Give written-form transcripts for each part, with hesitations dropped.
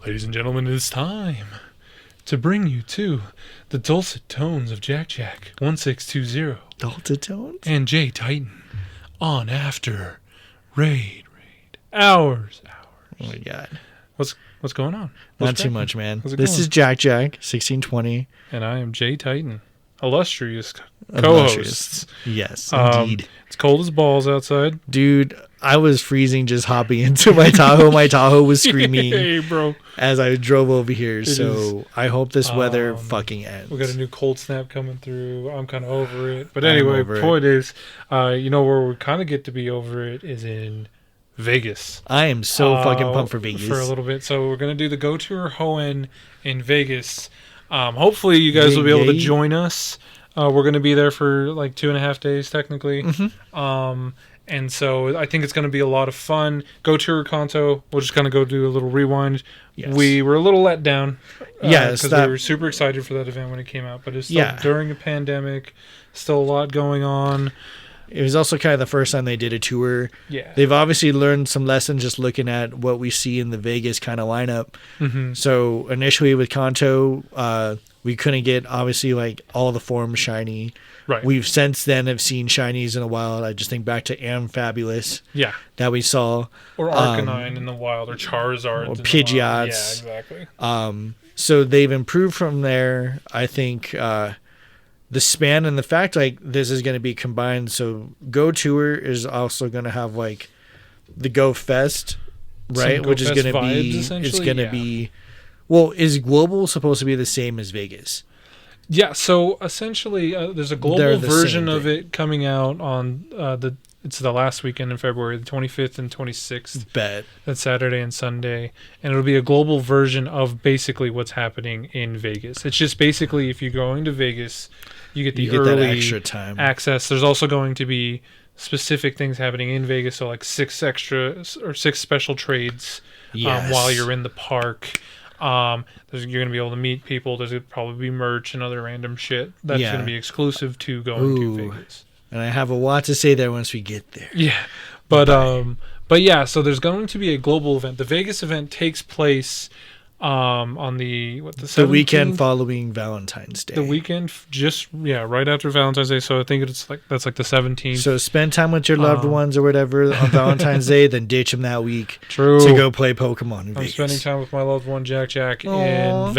Ladies and gentlemen, it is time to bring you to the dulcet tones of JackJack1620 Dulcet tones? and JayTI7N on After Raid. Hours. Oh my god. What's going on? Not too much, man. How's it This going? is JackJack1620. And I am JayTI7N, illustrious co-hosts. Yes, indeed. It's cold as balls outside. Dude, I was freezing just hopping into my Tahoe. My Tahoe was screaming Hey, bro. as I drove over here. It So I hope this weather fucking ends. We got a new cold snap coming through. I'm kind of over it. But I'm anyway, over point is, where we kind of get to be over it is in Vegas. I am so fucking pumped for Vegas. For a little bit. So we're going to do the Go Tour Hoenn in Vegas. Hopefully you guys will be able to join us. We're going to be there for like 2.5 days technically. Mm-hmm. And so I think it's going to be a lot of fun. Go Tour Kanto. We'll just kind of go do a little rewind. Yes. We were a little let down. Yes. Because we were super excited for that event when it came out. But it's still during a pandemic. Still a lot going on. It was also kind of the first time they did a tour. Yeah. They've obviously learned some lessons just looking at what we see in the Vegas kind of lineup. Mm-hmm. So initially with Kanto, we couldn't get obviously like all the forms shiny. Right. We've since then have seen shinies in the wild. I just think back to Amfabulous. Yeah. That we saw. Or Arcanine in the wild, or Charizard. Or in Pidgeots. The wild. Yeah, exactly. So they've improved from there. I think the span and the fact like this is going to be combined. So Go Tour is also going to have like the Go Fest, right? Which is going to be, it's going to be, well, is Global supposed to be the same as Vegas? Yeah, so essentially there's a global version of it coming out on it's the last weekend in February, the 25th and 26th. Bet. That's Saturday and Sunday. And it'll be a global version of basically what's happening in Vegas. It's just basically if you're going to Vegas, you get the early that extra time access. There's also going to be specific things happening in Vegas, so like 6 special trades while you're in the park. You're going to be able to meet people. There's going to probably be merch and other random shit that's going to be exclusive to going to Vegas. And I have a lot to say there once we get there. Yeah. But yeah, so there's going to be a global event. The Vegas event takes place on the 17th? The weekend following Valentine's Day. The weekend right after Valentine's Day. So I think that's like the 17th. So spend time with your loved ones or whatever on Valentine's Day, then ditch them that week. True. To go play Pokemon in Vegas. I'm spending time with my loved one JackJack in Las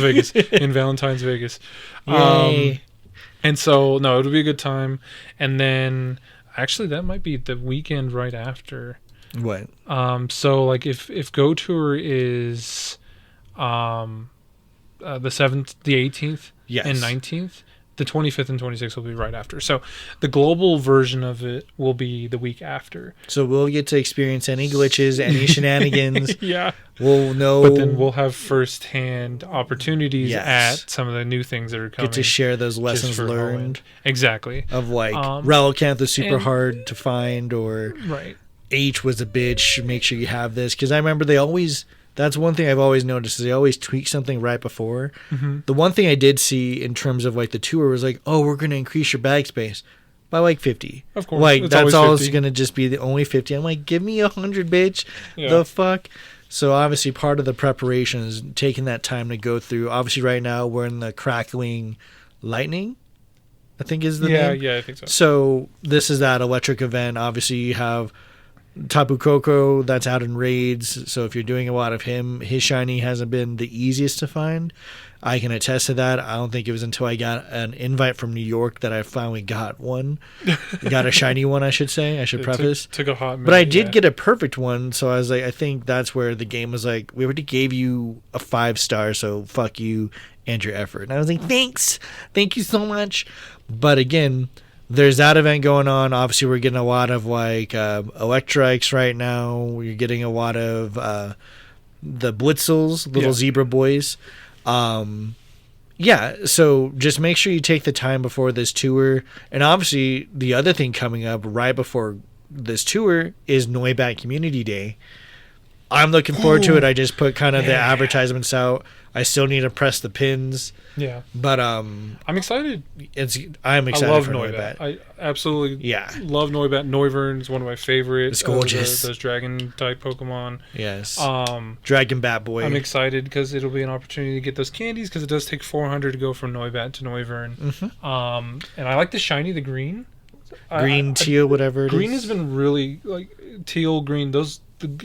Vegas, in Valentine's Vegas. Yay. And so no, it'll be a good time. And then actually that might be the weekend right after. What? So like if Go Tour is the 7th, the 18th, and 19th, the 25th and 26th will be right after. So the global version of it will be the week after. So we'll get to experience any glitches, any shenanigans. Yeah. We'll know. But then we'll have first-hand opportunities at some of the new things that are coming. Get to share those lessons learned. Exactly. Of like, Relicanth is super hard to find, or right. H was a bitch. Make sure you have this. Because I remember they always... That's one thing I've always noticed is they always tweak something right before. Mm-hmm. The one thing I did see in terms of like the tour was like, oh, we're going to increase your bag space by like 50. Of course. Like that's all it's going to just be the only 50. I'm like, give me 100, bitch. Yeah. The fuck? So obviously part of the preparation is taking that time to go through. Obviously right now we're in the Crackling Lightning, I think is the name. Yeah, I think so. So this is that electric event. Obviously you have Tapu Koko, that's out in raids. So if you're doing a lot of him, his shiny hasn't been the easiest to find. I can attest to that. I don't think it was until I got an invite from New York that I finally got one. Got a shiny one, I should say. I should preface. Took a hot minute. But I did get a perfect one. So I was like, I think that's where the game was like, we already gave you a 5-star, so fuck you and your effort. And I was like, thanks. Thank you so much. But again, there's that event going on. Obviously, we're getting a lot of like Electrikes right now. We're getting a lot of the Blitzels, little zebra boys. So just make sure you take the time before this tour. And obviously, the other thing coming up right before this tour is Noibat Community Day. I'm looking forward to it. I just put kind of the advertisements out. I still need to press the pins. Yeah. But I'm excited. I'm excited. I love for Noibat. I absolutely love Noibat. Noivern is one of my favorites. It's gorgeous. Those dragon type Pokemon. Yes. Dragon Bat Boy. I'm excited because it'll be an opportunity to get those candies because it does take 400 to go from Noibat to Noivern. Mm-hmm. And I like the shiny, the green. Teal, whatever it green is. Has been really teal, green. Those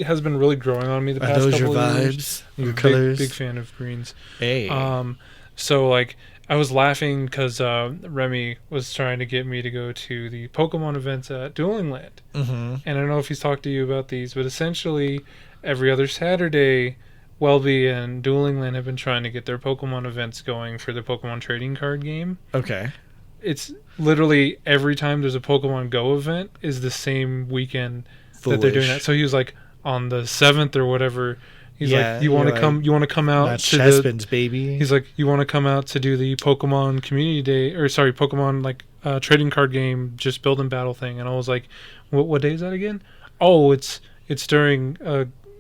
has been really growing on me the past couple of years. Your colors? Big fan of greens. Hey. So like I was laughing because Remy was trying to get me to go to the Pokemon events at Dueling Land. Mm-hmm. And I don't know if he's talked to you about these, but essentially every other Saturday, Welby and Dueling Land have been trying to get their Pokemon events going for the Pokemon trading card game. Okay. It's literally every time there's a Pokemon Go event is the same weekend that they're doing that. So he was like on the 7th or whatever. He's like, you want to come out that's to Chespin's baby. He's like, you want to come out to do the Pokemon community day, or sorry, Pokemon like trading card game, just build and battle thing. And I was like, what day is that again? Oh, it's during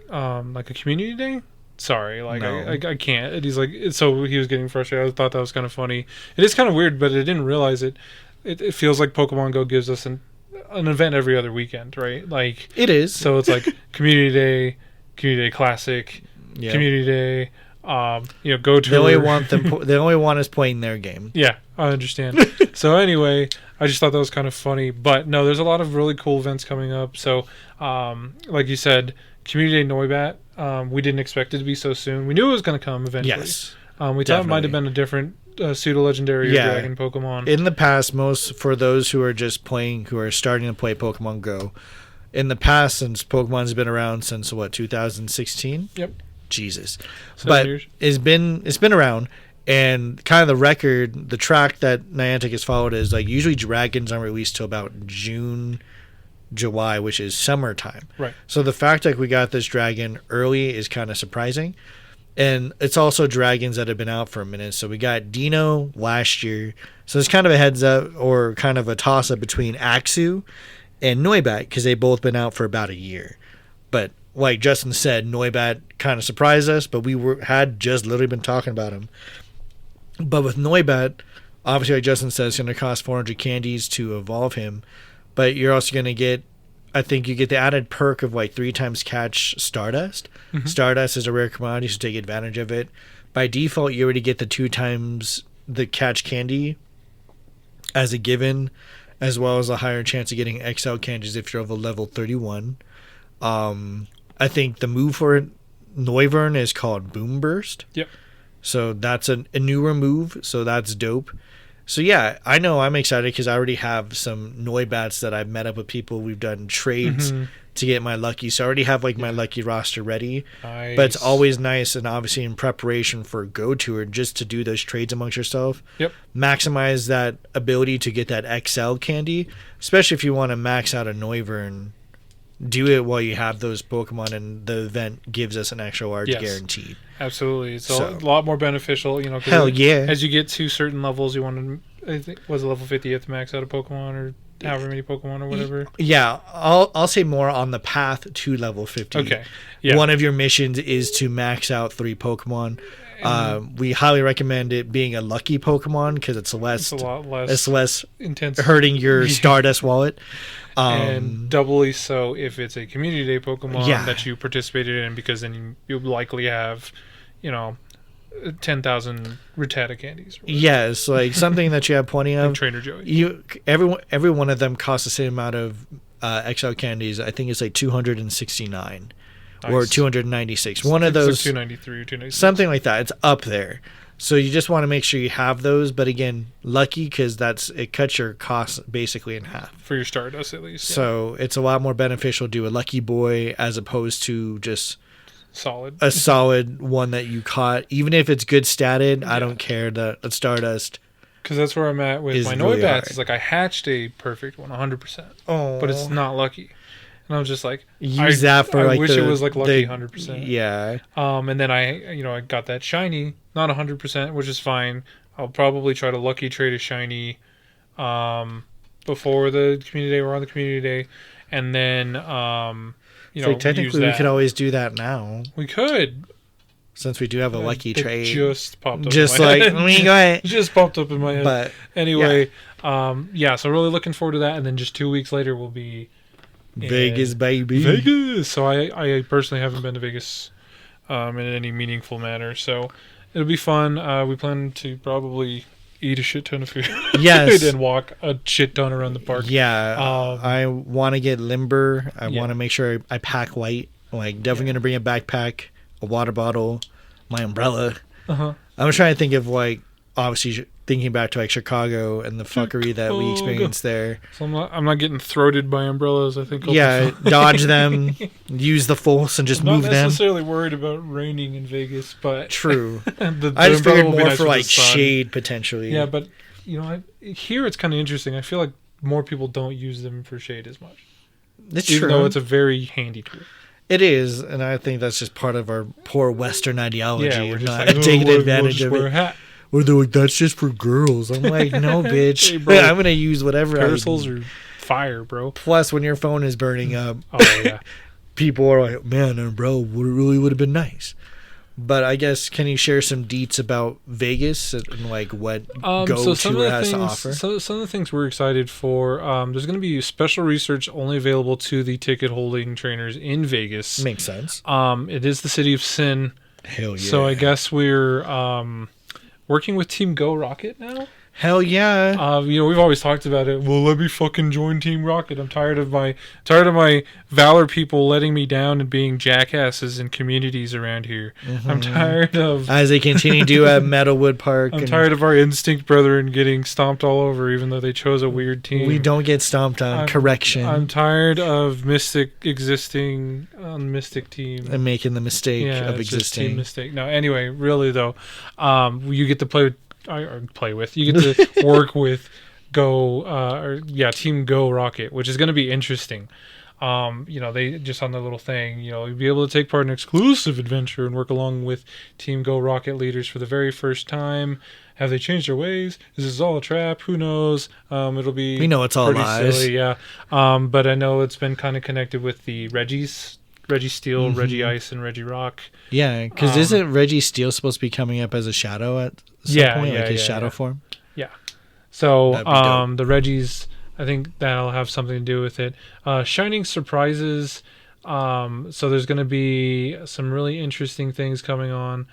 like a community day. Sorry, like no. I can't. And he's like, so he was getting frustrated. I thought that was kind of funny. It is kind of weird, but I didn't realize it. It feels like Pokemon Go gives us an event every other weekend, right? Like it is. So it's like community day classic, community day. Go to. They only want us playing their game. Yeah, I understand. So anyway, I just thought that was kind of funny. But no, there's a lot of really cool events coming up. So, like you said, Community Day Noibat. We didn't expect it to be so soon. We knew it was going to come eventually. Yes. We thought it might have been a different pseudo-legendary or dragon Pokemon. In the past, for those who are just playing, who are starting to play Pokemon Go, in the past, since Pokemon's been around since 2016? Yep. Jesus. 7 years. It's been around, and kind of the track that Niantic has followed is like usually dragons aren't released till about June, July, which is summertime. Right. So the fact that we got this dragon early is kind of surprising. And it's also dragons that have been out for a minute. So we got Dino last year. So it's kind of a heads up or kind of a toss up between Axu and Noibat because they've both been out for about a year. But like Justin said, Noibat kind of surprised us, but we had just literally been talking about him. But with Noibat, obviously like Justin said, it's going to cost 400 candies to evolve him. But you're also going to get, I think you get the added perk of like 3 times catch Stardust. Mm-hmm. Stardust is a rare commodity, so take advantage of it. By default, you already get the 2 times the catch candy as a given, as well as a higher chance of getting XL candies if you're of a level 31. I think the move for Noivern is called Boom Burst. Yep. So that's a newer move, so that's dope. So yeah, I know I'm excited because I already have some Noibats that I've met up with people. We've done trades to get my lucky. So I already have like my lucky roster ready. Nice. But it's always nice and obviously in preparation for Go Tour just to do those trades amongst yourself. Yep. Maximize that ability to get that XL candy, especially if you want to max out a Noivern. Do it while you have those Pokemon, and the event gives us an extra large guaranteed. Absolutely. It's a lot more beneficial, Hell yeah. As you get to certain levels, you want to, I think, was it level 50 you have to max out a Pokemon or however many Pokemon or whatever? Yeah, I'll say more on the path to level 50. Okay. Yeah. One of your missions is to max out 3 Pokemon. We highly recommend it being a lucky Pokemon because it's a lot less intense, hurting your Stardust wallet. And doubly so if it's a community day Pokemon that you participated in, because then you likely have, 10,000 Rattata candies. Yes, like something that you have plenty of. Like Trainer Joey. Every one of them costs the same amount of XL candies. I think it's like 269 or 296. One of those. Like 293 or 296. Something like that. It's up there. So you just want to make sure you have those, but again, lucky because it cuts your costs basically in half for your Stardust at least. So it's a lot more beneficial to do a lucky boy as opposed to just a solid one that you caught, even if it's good statted. I don't care. The Stardust, because that's where I'm at with my really Noibats. It's like I hatched a perfect one, 100%, but it's not lucky. And I was just like, use that for I wish it was like lucky 100%. Yeah. And then I got that shiny, not 100%, which is fine. I'll probably try to lucky trade a shiny before the community day or on the community day. And then you know, like technically we could always do that now. We could. Since we do have a lucky trade. Just popped up just in my like, head. let me go ahead. Just popped up in my head. But anyway, so really looking forward to that. And then just 2 weeks later, we'll be Vegas, baby. Vegas. So I personally haven't been to Vegas in any meaningful manner. So it'll be fun. We plan to probably eat a shit ton of food. Yes. And walk a shit ton around the park. Yeah. I want to get limber. I want to make sure I pack light. Like, definitely going to bring a backpack, a water bottle, my umbrella. I'm trying to think of, like, obviously thinking back to, like, Chicago and the fuckery that we experienced there. So I'm not getting throated by umbrellas, I think. Dodge them, use the force, and just move them. Not necessarily worried about raining in Vegas, but... True. the I just figured more nice for, like, shade, potentially. Yeah, but, you know, here it's kind of interesting. I feel like more people don't use them for shade as much. It's even true. Though it's a very handy tool. It is, and I think that's just part of our poor Western ideology we're of just not like, taking advantage of wear it. A hat. Or they're like, that's just for girls. I'm like, no, bitch. Hey, bro, I'm going to use whatever. Parasols are fire, bro. Plus, when your phone is burning up, people are like, man, bro, it really would have been nice. But I guess, can you share some deets about Vegas and like what GoTo has to offer? So some of the things we're excited for, there's going to be special research only available to the ticket holding trainers in Vegas. Makes sense. It is the city of sin. Hell yeah. So I guess we're working with Team Go Rocket now. Hell yeah. You know, we've always talked about it. Well, let me fucking join Team Rocket. I'm tired of my Valor people letting me down and being jackasses in communities around here. I'm tired of... As they continue to do at Metalwood Park. I'm tired of our Instinct brethren getting stomped all over, even though they chose a weird team. We don't get stomped on. Correction. I'm tired of Mystic existing on Mystic team. And making the mistake of existing. Just team mistake. No, anyway, really though, you get to you get to work with Team Go Rocket, which is going to be interesting. You know, they just on their little thing, you know, you'll be able to take part in an exclusive adventure and work along with Team Go Rocket leaders for the very first time. Have they changed their ways? Is this all a trap? Who knows? It'll be... We know it's all lies. Silly, yeah. But I know it's been kind of connected with the Reggies. Reggie Steel, Reggie Ice, and Reggie Rock. Yeah, because isn't Reggie Steel supposed to be coming up as a shadow at some point? Like his shadow form? Yeah. So the Reggies, I think that'll have something to do with it. Shining Surprises. So there's going to be some really interesting things coming on.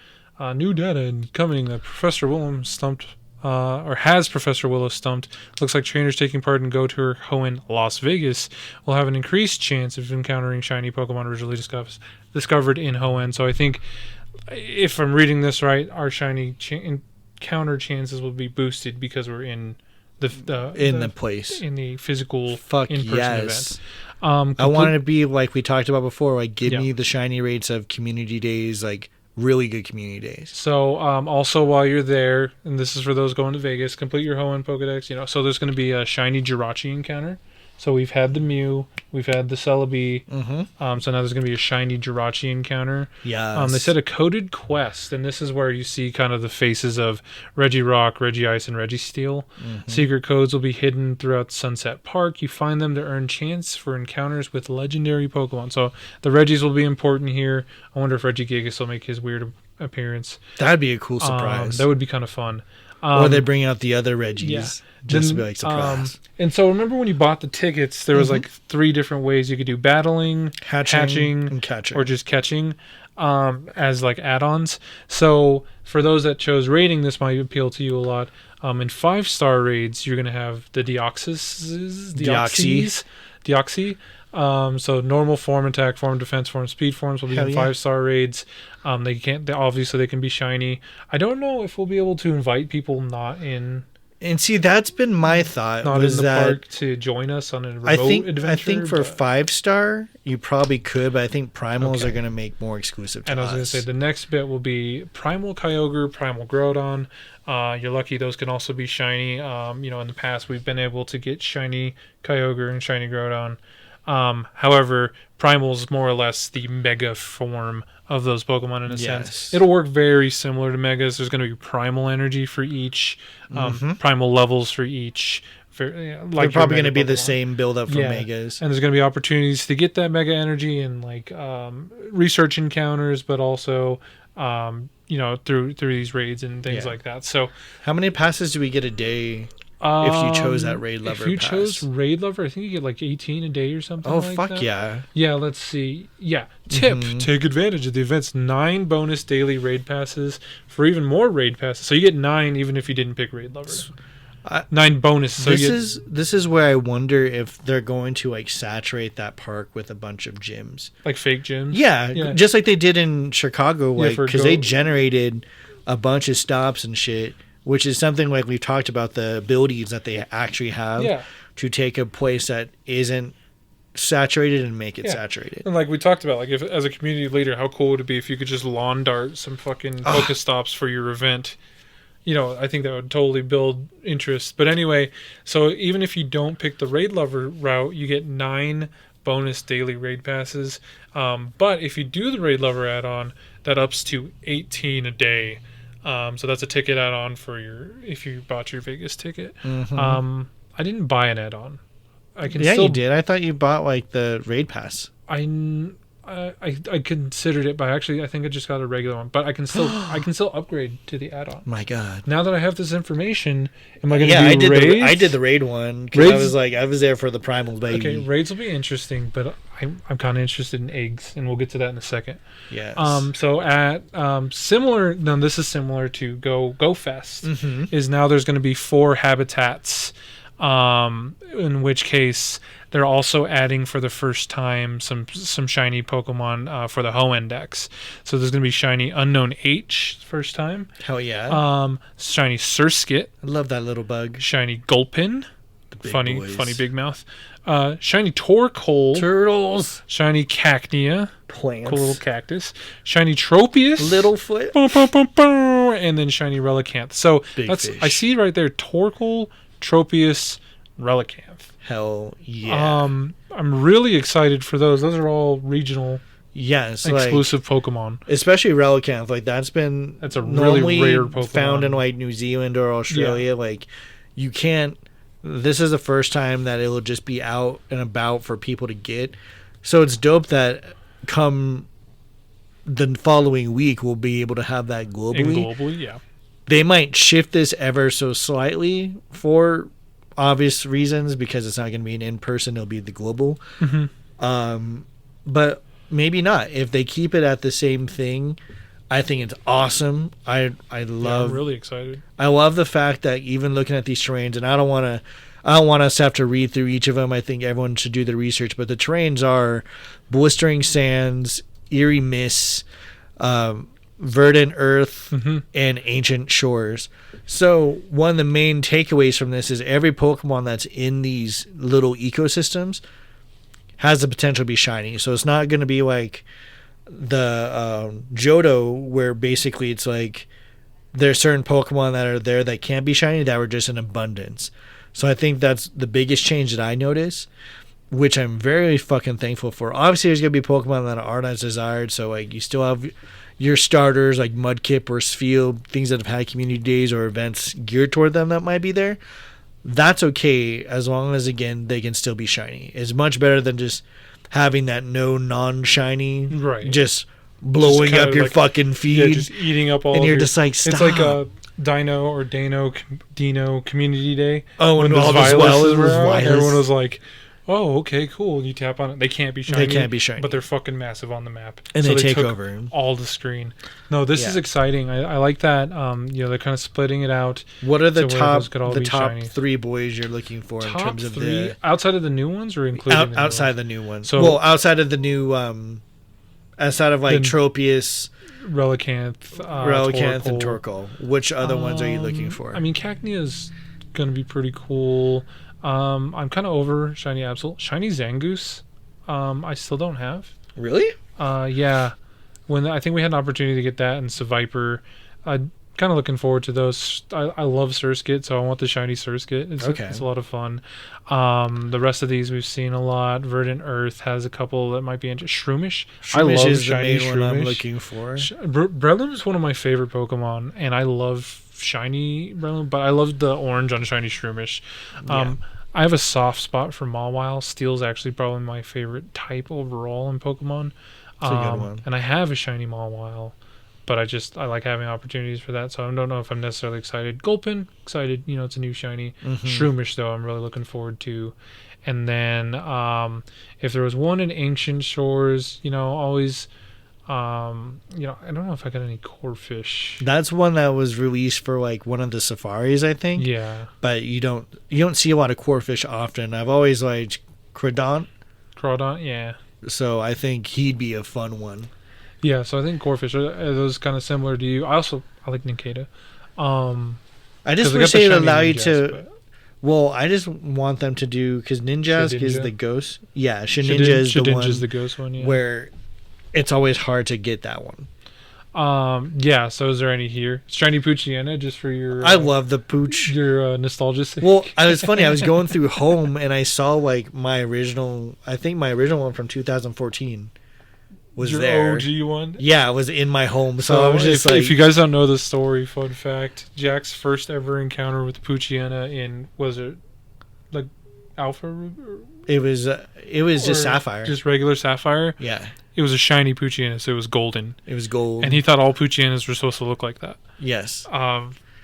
New data coming that Professor Willem stumped... has Professor Willow stumped. Looks like trainers taking part in Go Tour Hoenn Las Vegas will have an increased chance of encountering shiny Pokemon originally discovered in Hoenn. So I think, if I'm reading this right, our shiny encounter chances will be boosted because we're in the physical in-person event. I want it to be like we talked about before. Like, give me the shiny rates of community days, like really good community days. So also while you're there, and this is for those going to Vegas, complete your Hoenn Pokedex. You know, so there's going to be a shiny Jirachi encounter. So we've had the Mew, we've had the Celebi. So now there's going to be a shiny Jirachi encounter. Yeah. They said a coded quest, and this is where you see kind of the faces of Reggie Rock, Reggie Ice, and Reggie Steel. Secret codes will be hidden throughout Sunset Park. You find them to earn chance for encounters with legendary Pokemon. So the Reggies will be important here. I wonder if Reggie Gigas will make his weird appearance. That'd be a cool surprise. That would be kind of fun. Or they bring out the other Reggies. Yeah. Just to be like, surprise. And so remember when you bought the tickets, there was like 3 different ways you could do: battling, hatching, and catching, or just catching as like add-ons. So for those that chose raiding, this might appeal to you a lot. In 5-star raids, you're going to have the Deoxys. So normal form, attack form, defense form, speed forms will be in 5-star raids. They can be shiny. I don't know if we'll be able to invite people not in. And see, that's been my thought. Not in the park to join us on a remote adventure. I think for 5-star, you probably could, but I think primals are going to make more exclusive to us. And I was going to say, the next bit will be Primal Kyogre, Primal Groudon. You're lucky those can also be shiny. You know, in the past, we've been able to get shiny Kyogre and shiny Groudon. However, Primal is more or less the mega form of those Pokemon in a sense. It'll work very similar to Megas. There's going to be primal energy for each, primal levels for each, They're probably going to be the same build up for megas. And there's going to be opportunities to get that mega energy and like research encounters, but also through these raids and things like that. So how many passes do we get a day if you chose that raid lover? If you chose raid lover, I think you get like 18 a day or something. Oh, fuck that. Yeah. Yeah, let's see. Yeah. Tip, take advantage of the event's 9 bonus daily raid passes for even more raid passes. So you get 9 even if you didn't pick raid lover. 9 bonus. So this is where I wonder if they're going to like saturate that park with a bunch of gyms, like fake gyms. Yeah, just like they did in Chicago, like because they generated a bunch of stops and shit, which is something like we've talked about the abilities that they actually have to take a place that isn't saturated and make it saturated. And like we talked about, like if as a community leader, how cool would it be if you could just lawn dart some fucking Pokestops for your event? I think that would totally build interest. But anyway, so even if you don't pick the raid lover route, you get 9 bonus daily raid passes. But if you do the raid lover add-on, that ups to 18 a day. So that's a ticket add-on for if you bought your Vegas ticket. I didn't buy an add-on. You did. I thought you bought like the raid pass. I considered it, but actually I think I just got a regular one. But I can still upgrade to the add-on. My God! Now that I have this information, am I going to do raids? I did the raid one because I was there for the primal baby. Okay, raids will be interesting, but I'm kind of interested in eggs, and we'll get to that in a second. Yes. So at similar, no, this is similar to Go Fest. Is now there's going to be 4 habitats. In which case they're also adding for the first time some shiny Pokemon for the Ho Index. So there's going to be shiny Unknown H first time. Hell yeah. Shiny Surskit. I love that little bug. Shiny Gulpin. Funny big mouth. Shiny Torkoal. Turtles. Shiny Cacnea. Plants. Cool little cactus. Shiny Tropius. Littlefoot. And then shiny Relicanth. So I see right there Torkoal, Tropius, Relicanth. Hell yeah. I'm really excited for those. Those are all regional exclusive Pokemon. Especially Relicanth. Like that's a really rare Pokemon. Found in like New Zealand or Australia. Yeah. Like you can't. This is the first time that it'll just be out and about for people to get. So it's dope that come the following week we'll be able to have that globally. Yeah. They might shift this ever so slightly for obvious reasons because it's not going to be an in-person. It'll be the global. But maybe not. If they keep it at the same thing, I think it's awesome. I'm really excited. I love the fact that even looking at these terrains, and I don't want us to have to read through each of them. I think everyone should do the research. But the terrains are blistering sands, eerie mists, verdant earth, and ancient shores. So one of the main takeaways from this is every Pokemon that's in these little ecosystems has the potential to be shiny. So it's not going to be like the Johto, where basically it's like there's certain Pokemon that are there that can't be shiny that were just in abundance. So I think that's the biggest change that I notice, which I'm very fucking thankful for. Obviously, there's going to be Pokemon that aren't as desired. So like you still have your starters like Mudkip or Spheal, things that have had community days or events geared toward them that might be there. That's okay as long as, again, they can still be shiny. It's much better than just having that non-shiny, just blowing up your fucking feed. Yeah, just eating up all and you're just like, stop. It's like a Dino Community Day. Oh, when all the Violets were out, everyone was like, oh, okay, cool. You tap on it. They can't be shiny. But they're fucking massive on the map. And so they take over all the screen. No, this is exciting. I like that. They're kind of splitting it out. What are the top 3 boys you're looking for in terms of the outside of the new ones or including outside the new ones? So, outside of the new outside of like Tropius, Relicanth, and Torkoal. Which other ones are you looking for? I mean, Cacnea is going to be pretty cool. I'm kind of over Shiny Absol. Shiny Zangoose, I still don't have. Really? Yeah. I think we had an opportunity to get that and Seviper. I'm kind of looking forward to those. I love Surskit, so I want the shiny Surskit. It's a lot of fun. The rest of these we've seen a lot. Verdant Earth has a couple that might be interesting. Shroomish. I love is shiny the main Shroomish. One I'm looking for. Breloom is one of my favorite Pokemon, and I love shiny Breloom, but I love the orange on shiny Shroomish. I have a soft spot for Mawile. Steel's actually probably my favorite type overall in Pokemon. It's a good one. And I have a shiny Mawile, but I like having opportunities for that, so I don't know if I'm necessarily excited. Gulpin, excited, it's a new shiny. Shroomish, though, I'm really looking forward to. And then if there was one in Ancient Shores, always... I don't know if I got any Corphish. That's one that was released for like one of the safaris, I think. Yeah. But you don't see a lot of Corphish often. I've always liked Crawdaunt. Crawdaunt, yeah. So I think he'd be a fun one. Yeah, so I think Corphish are those kind of similar to you. I like Nincada. I just wish they'd allow you to. Well, I just want them to do because Ninjask is the ghost. Yeah, Shedinja is the one. Shedinja's the ghost one. Yeah. Where it's always hard to get that one. Yeah, so is there any here? Shiny Poochyena, just for your... I love the Pooch. Your nostalgia sake. Well, it was funny. I was going through home and I saw like my original one from 2014 was your there. OG one? Yeah, it was in my home. So I was just if you guys don't know the story, fun fact, Jack's first ever encounter with Poochyena was it like Alpha? It was just Sapphire. Just regular Sapphire? Yeah. It was a shiny Poochyena, so it was golden. It was gold. And he thought all Poochyenas were supposed to look like that. Yes.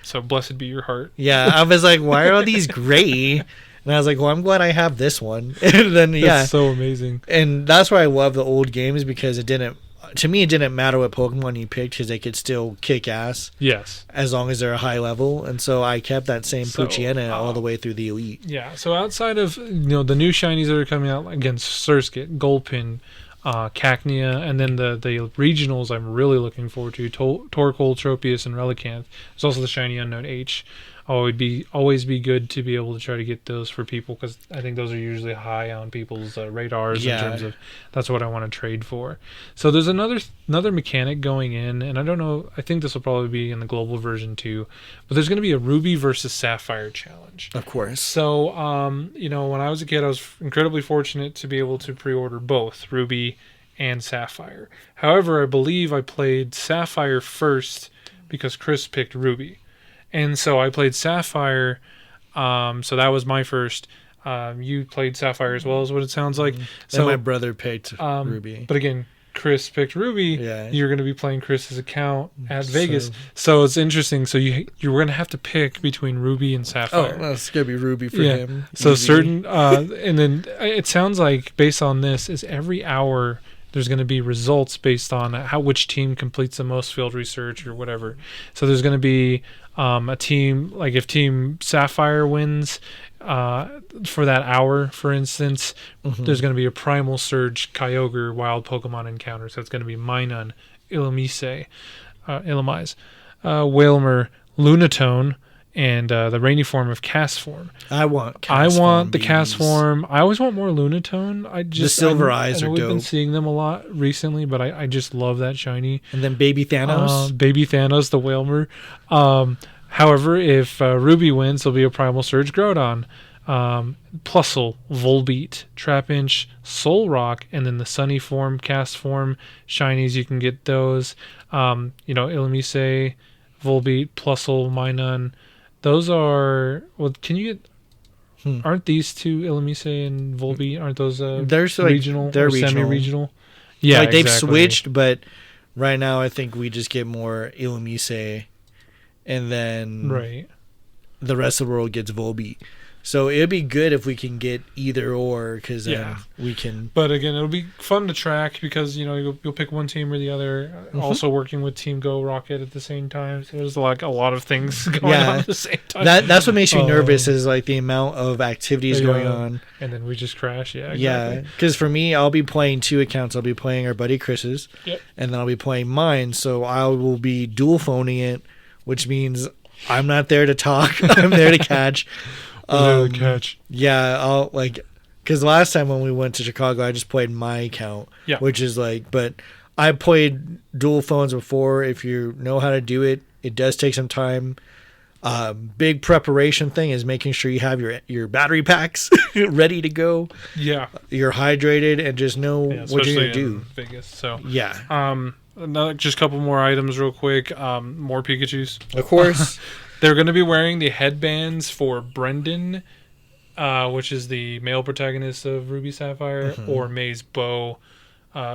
So blessed be your heart. Yeah, I was like, why are all these gray? And I was like, well, I'm glad I have this one. And then, That's so amazing. And that's why I love the old games, because it didn't matter what Pokemon you picked, because they could still kick ass. Yes. As long as they're a high level. And so I kept that same Poochyena all the way through the Elite. Yeah, so outside of the new shinies that are coming out against Surskit, Gulpin, Cacnea, and then the regionals I'm really looking forward to, Torkoal, Tropius, and Relicanth. There's also the shiny Unknown H. Always be good to be able to try to get those for people, because I think those are usually high on people's radars in terms of that's what I want to trade for. So there's another mechanic going in, and I don't know, I think this will probably be in the global version too, but there's going to be a Ruby versus Sapphire challenge. Of course. So, when I was a kid, I was incredibly fortunate to be able to pre-order both Ruby and Sapphire. However, I believe I played Sapphire first because Chris picked Ruby. And so I played Sapphire, so that was my first. You played Sapphire as well, is what it sounds like. So and my brother picked Ruby. But again, Chris picked Ruby. Yeah. You're going to be playing Chris's account at Vegas. So it's interesting. So you're going to have to pick between Ruby and Sapphire. Oh, it's going to be Ruby for him. So certain, and then it sounds like based on this is every hour there's going to be results based on which team completes the most field research or whatever. So there's going to be a team, like if Team Sapphire wins for that hour, for instance, there's going to be a Primal Surge Kyogre wild Pokemon encounter. So it's going to be Minun, Illumise, Wailmer, Lunatone, and the rainy form of Castform. I want the Castform. I always want more Lunatone. The silver eyes are dope. We've been seeing them a lot recently, but I just love that shiny. And then Baby Thanos. The Wailmer. However, if Ruby wins, there'll be a Primal Surge Groudon, Plusle, Volbeat, Trapinch, Solrock, and then the Sunny form, Castform shinies. You can get those. Illumise, Volbeat, Plusle, Minun. Those are can you get? Aren't these two Illumise and Volbeat? Aren't those regional? They're semi-regional. Yeah, they've switched, but right now I think we just get more Illumise, and then the rest of the world gets Volbeat. So it'd be good if we can get either or, because then we can. But again, it'll be fun to track because you'll pick one team or the other. Also working with Team Go Rocket at the same time, so there's like a lot of things going on at the same time. That's what makes me nervous, is like the amount of activities going on. And then we just crash. Yeah, exactly. Yeah. Because for me, I'll be playing 2 accounts. I'll be playing our buddy Chris's, and then I'll be playing mine. So I will be dual phoning it, which means I'm not there to talk. I'm there to catch. Yeah, I'll because last time when we went to Chicago, I just played my account, which is but I played dual phones before. If you know how to do it, it does take some time. Big preparation thing is making sure you have your battery packs ready to go. Yeah, you're hydrated and just know what you're gonna do. Vegas, so just a couple more items real quick. More Pikachus, of course. They're going to be wearing the headbands for Brendan, which is the male protagonist of Ruby Sapphire, or May's bow.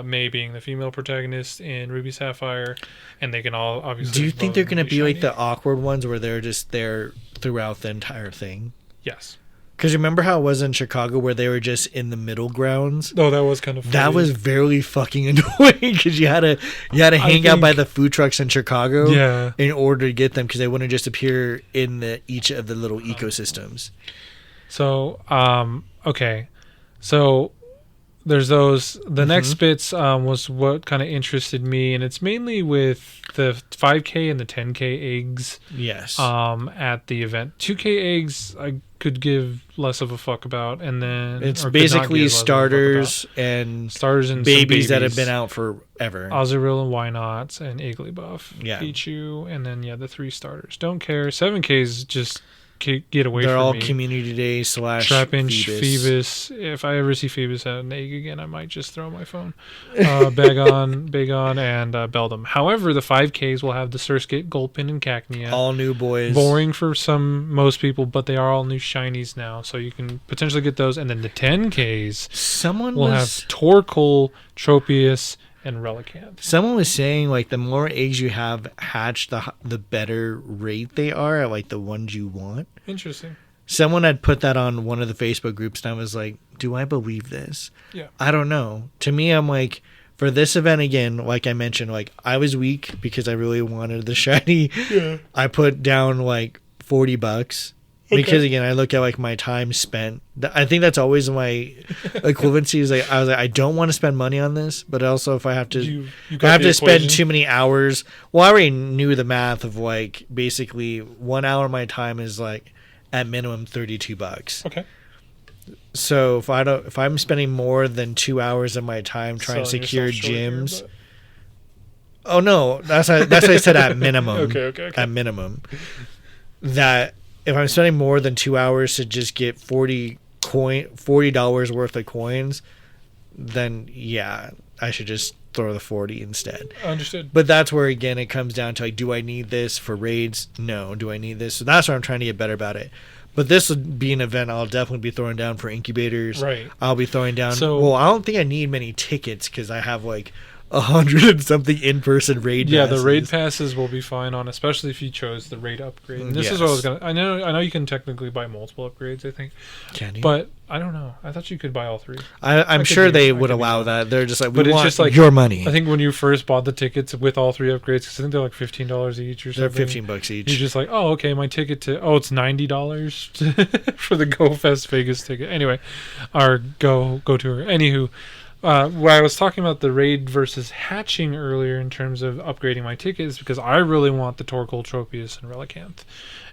May being the female protagonist in Ruby Sapphire, and they can all obviously. Do you think they're going to be like the awkward ones where they're just there throughout the entire thing? Yes. Because remember how it was in Chicago where they were just in the middle grounds? Oh, that was kind of funny. That was very fucking annoying because you had to hang out by the food trucks in Chicago in order to get them because they wouldn't just appear in each of the little ecosystems. So, okay. So there's those. The next bits was what kind of interested me, and it's mainly with the 5K and the 10K eggs. Yes. At the event, 2K eggs I could give less of a fuck about, and then it's basically starters and babies that have been out forever. Azurill and Wynots and Igglybuff, Pichu, and then the 3 starters. Don't care. 7Ks just get away from me. They're all Community Day / Trapinch, Phoebus. If I ever see Phoebus at an egg again, I might just throw my phone. Bagon, and Beldum. However, the 5Ks will have the Surskit, Gulpin, and Cacnea. All new boys. Boring for most people, but they are all new shinies now, so you can potentially get those. And then the 10Ks will have Torkoal, Tropius, and Relicanth. Someone was saying like the more eggs you have hatched, the better rate they are at like the ones you want. Interesting. Someone had put that on one of the Facebook groups, and I was like, do I believe this? Yeah. I don't know. To me, I'm like, for this event again, like I mentioned, like I was weak because I really wanted the shiny. Yeah. I put down like $40. Because again, I look at like my time spent. I think that's always my equivalency. Is like I was like, I don't want to spend money on this, but also if I have to, I have to spend too many hours. Well, I already knew the math of like basically 1 hour of my time is like at minimum $32. Okay. So if I'm spending more than 2 hours of my time trying to secure gyms. Here, oh no, that's what I said at minimum. Okay. At minimum, that. If I'm spending more than 2 hours to just get $40 worth of coins, then I should just throw the 40 instead. Understood. But that's where again it comes down to like, do I need this for raids? No. Do I need this? So that's where I'm trying to get better about it. But this would be an event I'll definitely be throwing down for incubators. Right. I'll be throwing down. Well, I don't think I need many tickets because I have like 100 and something in-person raid passes. Yeah, the raid passes will be fine on, especially if you chose the raid upgrade. And this is what I was gonna. I know you can technically buy multiple upgrades. I think. Can you? But I don't know. I thought you could buy all 3. I'm sure they would allow that. They're just like, but it's just like your money. I think when you first bought the tickets with all 3 upgrades, because I think they're like $15 each or something. They're $15 each. You're just like, oh, okay, my ticket it's $90 for the Go Fest Vegas ticket. Anyway, our Go tour. Anywho. Where I was talking about the raid versus hatching earlier in terms of upgrading my tickets because I really want the Torkoal, Tropius, and Relicanth.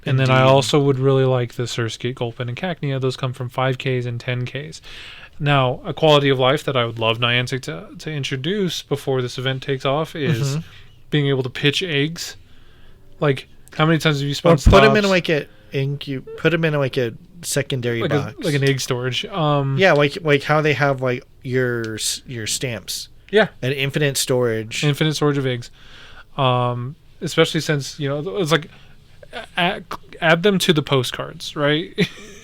And then I also would really like the Surskit, Gulpin, and Cacnea. Those come from 5Ks and 10Ks. Now, a quality of life that I would love Niantic to introduce before this event takes off is being able to pitch eggs. Like, how many times have you spun stops? Put them in like a secondary box, like an egg storage. Like how they have like your stamps. Yeah, an infinite storage of eggs. Especially since it's like add them to the postcards, right?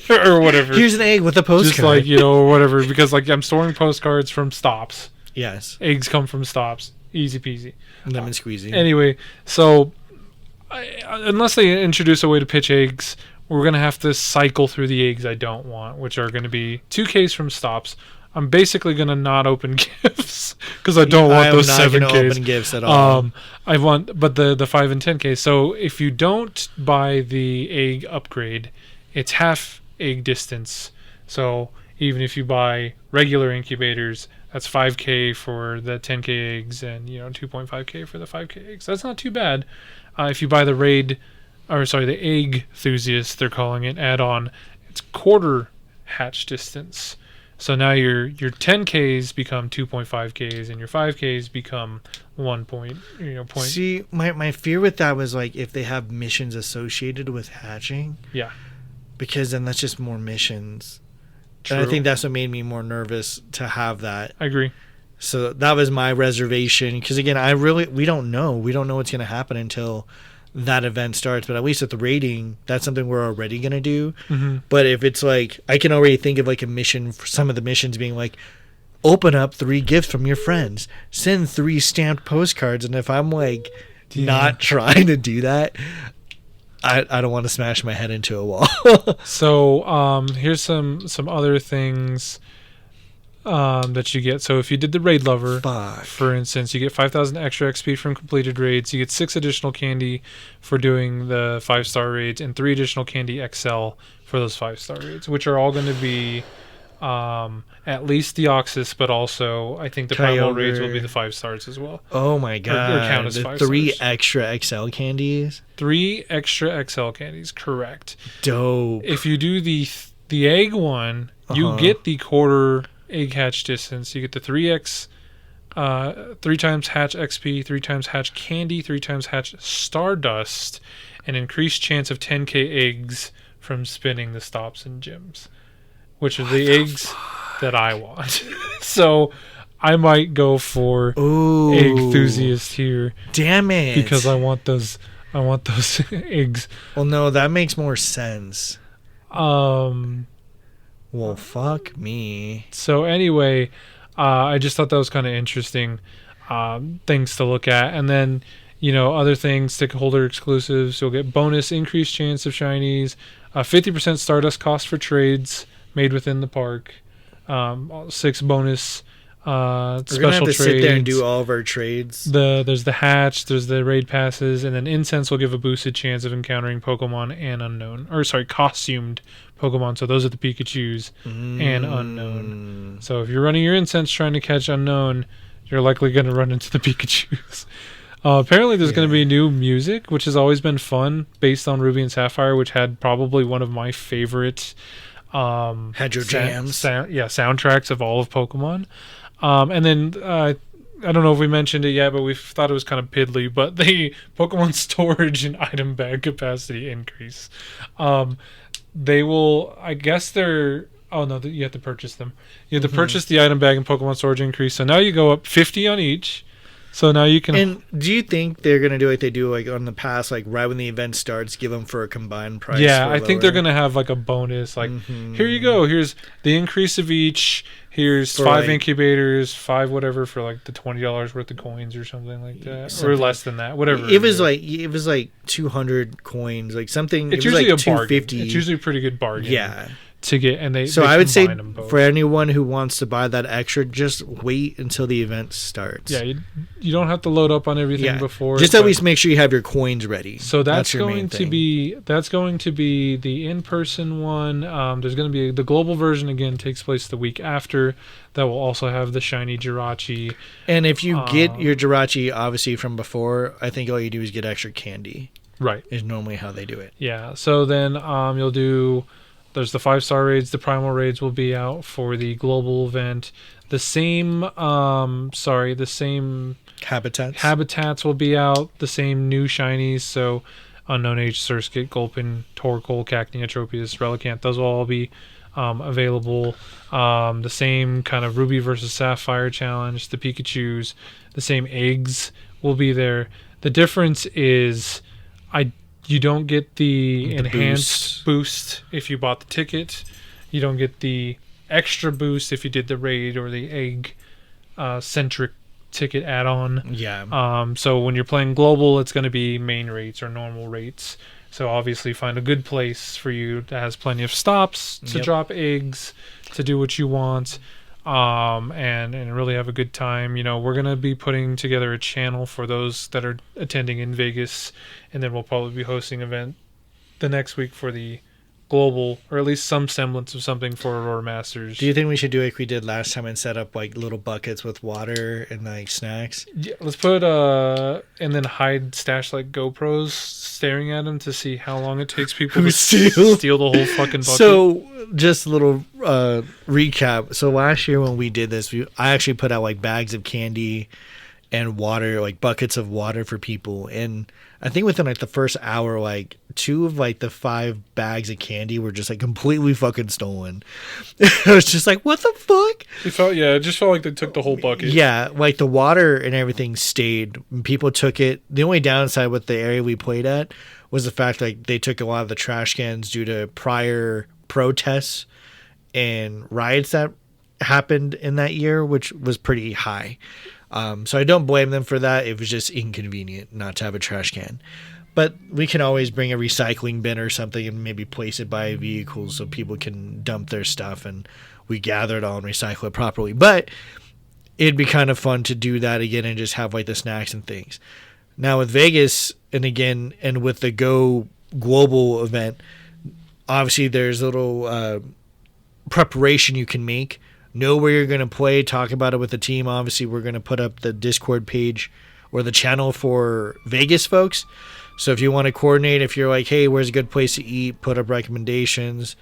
Or whatever. Here's an egg with a postcard. Just like or whatever, because like I'm storing postcards from stops. Yes, eggs come from stops. Easy peasy. Lemon squeezy. Anyway, so unless they introduce a way to pitch eggs, we're going to have to cycle through the eggs I don't want, which are going to be 2Ks from stops. I'm basically going to not open gifts because I don't want those 7Ks. I'm not going to open gifts at all. I want, but the 5 and 10K. So if you don't buy the egg upgrade, it's half egg distance. So even if you buy regular incubators, that's 5K for the 10K eggs and 2.5K for the 5K eggs. That's not too bad. If you buy the the egg enthusiast, they're calling it add-on, it's quarter hatch distance. So now your 10Ks become 2.5Ks and your 5Ks become 1 point. See, my fear with that was like if they have missions associated with hatching. Yeah. Because then that's just more missions. True. And I think that's what made me more nervous to have that. I agree. So that was my reservation because again, we don't know. We don't know what's going to happen until that event starts. But at least at the rating, that's something we're already going to do. But if it's like, I can already think of like a mission for some of the missions being like, open up 3 gifts from your friends, send 3 stamped postcards. And if I'm like not trying to do that, I don't want to smash my head into a wall. So here's some other things that you get. So if you did the Raid Lover, for instance, you get 5,000 extra XP from completed raids. You get 6 additional candy for doing the 5-star raids, and 3 additional candy XL for those 5-star raids, which are all going to be at least Deoxys, but also I think the primal raids will be the 5 stars as well. Oh my god! Or count as 5 3 stars. extra XL candies. 3 extra XL candies, correct. Dope. If you do the egg one, you get the quarter egg hatch distance. You get the 3x, 3 times hatch XP, 3 times hatch candy, 3 times hatch stardust, and increased chance of 10k eggs from spinning the stops and gems, which are the eggs that I want. So I might go for egg enthusiast here. Damn it! Because I want those eggs. Well, no, that makes more sense. Well, fuck me. So anyway, I just thought that was kind of interesting things to look at. And then, other things, stakeholder exclusives. You'll get bonus increased chance of shinies, 50% Stardust cost for trades made within the park, 6 bonus We're special gonna have to trades. sit there and do all of our trades. There's the hatch, there's the raid passes, and then incense will give a boosted chance of encountering Pokemon and costumed Pokemon. So those are the Pikachus and unknown. So if you're running your incense trying to catch unknown, you're likely going to run into the Pikachus. Apparently there's going to be new music, which has always been fun, based on Ruby and Sapphire, which had probably one of my favorite Had your jams. soundtracks of all of Pokemon. And then I don't know if we mentioned it yet, but we thought it was kind of piddly, but the Pokemon storage and item bag capacity increase. They will, I guess they're, oh no, you have to purchase them. You have to purchase the item bag and Pokemon storage increase. So now you go up 50 on each. So now you can. And do you think they're going to do like they do like on the past, like right when the event starts, give them for a combined price? Yeah, I think they're going to have like a bonus. Like, here you go. Here's the increase of each. Here's for 5 incubators, 5 whatever for like the $20 worth of coins or something like that, or less than that. Whatever. It was like 200 coins, like something. It's usually like a bargain. It's usually a pretty good bargain. Yeah. To get, and they. So they I would say for anyone who wants to buy that extra, just wait until the event starts. Yeah, you don't have to load up on everything before. Just at least make sure you have your coins ready. So that's going to be the in-person one. There's going to be the global version again, takes place the week after. That will also have the shiny Jirachi. And if you get your Jirachi obviously from before, I think all you do is get extra candy. Right. Is normally how they do it. Yeah. So then you'll do. There's the 5-star raids. The primal raids will be out for the global event. The same habitats will be out. The same new shinies. So Unknown Age, Surskit, Gulpin, Torkoal, Cacnea, Tropius, Relicanth. Those will all be available. The same kind of Ruby versus Sapphire challenge. The Pikachus. The same eggs will be there. The difference is you don't get the enhanced boost if you bought the ticket. You don't get the extra boost if you did the raid or the egg centric ticket add-on. Yeah. So when you're playing global, it's going to be main rates or normal rates. So obviously find a good place for you that has plenty of stops to drop eggs, to do what you want. And really have a good time. We're going to be putting together a channel for those that are attending in Vegas, and then we'll probably be hosting an event the next week for the global, or at least some semblance of something for Aurora Masters. Do you think we should do like we did last time and set up like little buckets with water and like snacks? Yeah, let's put and then stash like GoPros staring at them to see how long it takes people to steal the whole fucking bucket. So just a little recap. So last year when we did this, I actually put out like bags of candy and water, like buckets of water for people. And I think within like the first hour, like 2 of like the 5 bags of candy were just like completely fucking stolen. It was just like, what the fuck? It just felt like they took the whole bucket. Yeah, like the water and everything stayed. People took it. The only downside with the area we played at was the fact like they took a lot of the trash cans due to prior protests and riots that happened in that year, which was pretty high. So I don't blame them for that. It was just inconvenient not to have a trash can. But we can always bring a recycling bin or something and maybe place it by vehicles so people can dump their stuff and we gather it all and recycle it properly. But it'd be kind of fun to do that again and just have like the snacks and things. Now with Vegas, and with the Go Global event, obviously there's a little preparation you can make. Know where you're going to play, talk about it with the team. Obviously, we're going to put up the Discord page or the channel for Vegas folks. So if you want to coordinate, if you're like, hey, where's a good place to eat, put up recommendations.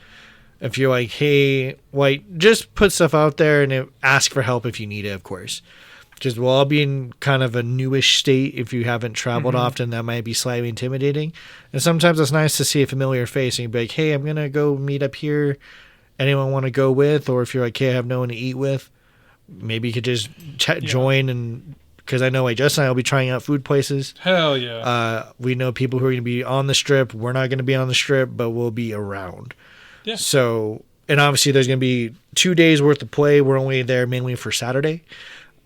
If you're like, hey, like, just put stuff out there and ask for help if you need it, of course. Because we'll all be in kind of a newish state. If you haven't traveled often, that might be slightly intimidating. And sometimes it's nice to see a familiar face and be like, hey, I'm going to go meet up here. Anyone want to go with? Or if you're like, hey, I have no one to eat with, maybe you could just join. And because I know like Justin and I will be trying out food places. Hell yeah. We know people who are going to be on the strip. We're not going to be on the strip, but we'll be around. Yeah. So, and obviously there's going to be 2 days worth of play. We're only there mainly for Saturday.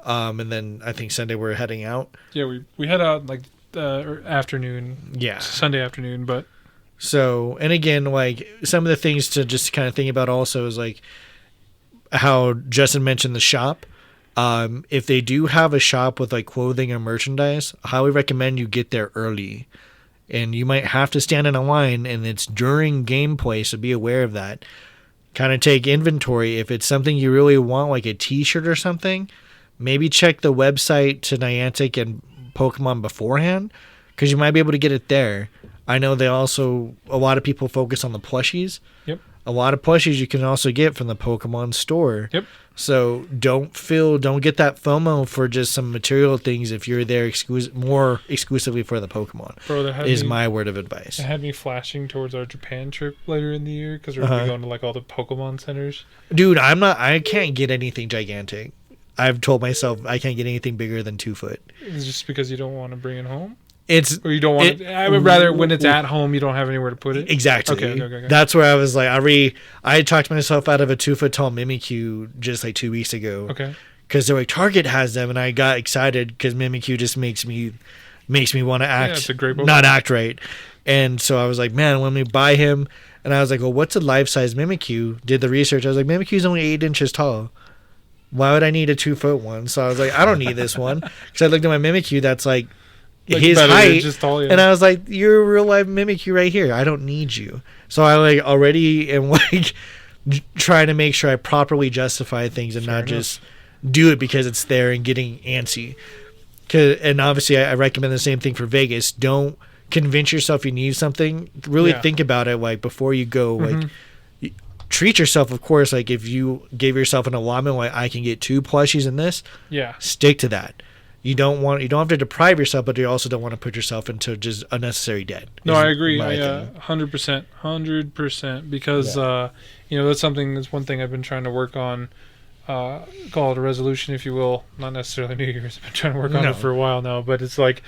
And then I think Sunday we're heading out. Yeah, we head out like afternoon. Yeah. Sunday afternoon, but. So, and again, like some of the things to just kind of think about also is like how Justin mentioned the shop. If they do have a shop with like clothing or merchandise, I highly recommend you get there early. And you might have to stand in a line, and it's during gameplay, so be aware of that. Kind of take inventory. If it's something you really want, like a t-shirt or something, maybe check the website to Niantic and Pokemon beforehand, because you might be able to get it there. I know a lot of people focus on the plushies. Yep. A lot of plushies you can also get from the Pokemon store. Yep. So don't get that FOMO for just some material things if you're there more exclusively for the Pokemon. Bro, my word of advice. It had me flashing towards our Japan trip later in the year because we're going to be going to like all the Pokemon centers. Dude, I can't get anything gigantic. I've told myself I can't get anything bigger than 2 foot. Is it just because you don't want to bring it home? Or you don't want it. I would rather when it's at home, you don't have anywhere to put it. Exactly. Okay. That's where I was like, I talked myself out of a 2 foot tall Mimikyu just like 2 weeks ago. Okay. Because they're like Target has them, and I got excited because Mimikyu just makes me want to act. Yeah, it's a great not act right. And so I was like, man, let me buy him. And I was like, well, what's a life size Mimikyu? Did the research. I was like, Mimikyu's only 8 inches tall. Why would I need a 2 foot one? So I was like, I don't need this one because I looked at my Mimikyu that's like his height, and I was like, you're a real life Mimikyu right here. I don't need you. So I like already am like trying to make sure I properly justify things and not just do it because it's there and getting antsy. And obviously I recommend the same thing for Vegas. Don't convince yourself you need something. Really think about it like before you go. Like treat yourself, of course. Like if you gave yourself an allotment, like I can get 2 plushies in this. Yeah, stick to that. You don't have to deprive yourself, but you also don't want to put yourself into just unnecessary debt. No, I agree. 100%, because that's one thing I've been trying to work on. Call it a resolution, if you will. Not necessarily New Year's. I've been trying to work on it for a while now, but it's like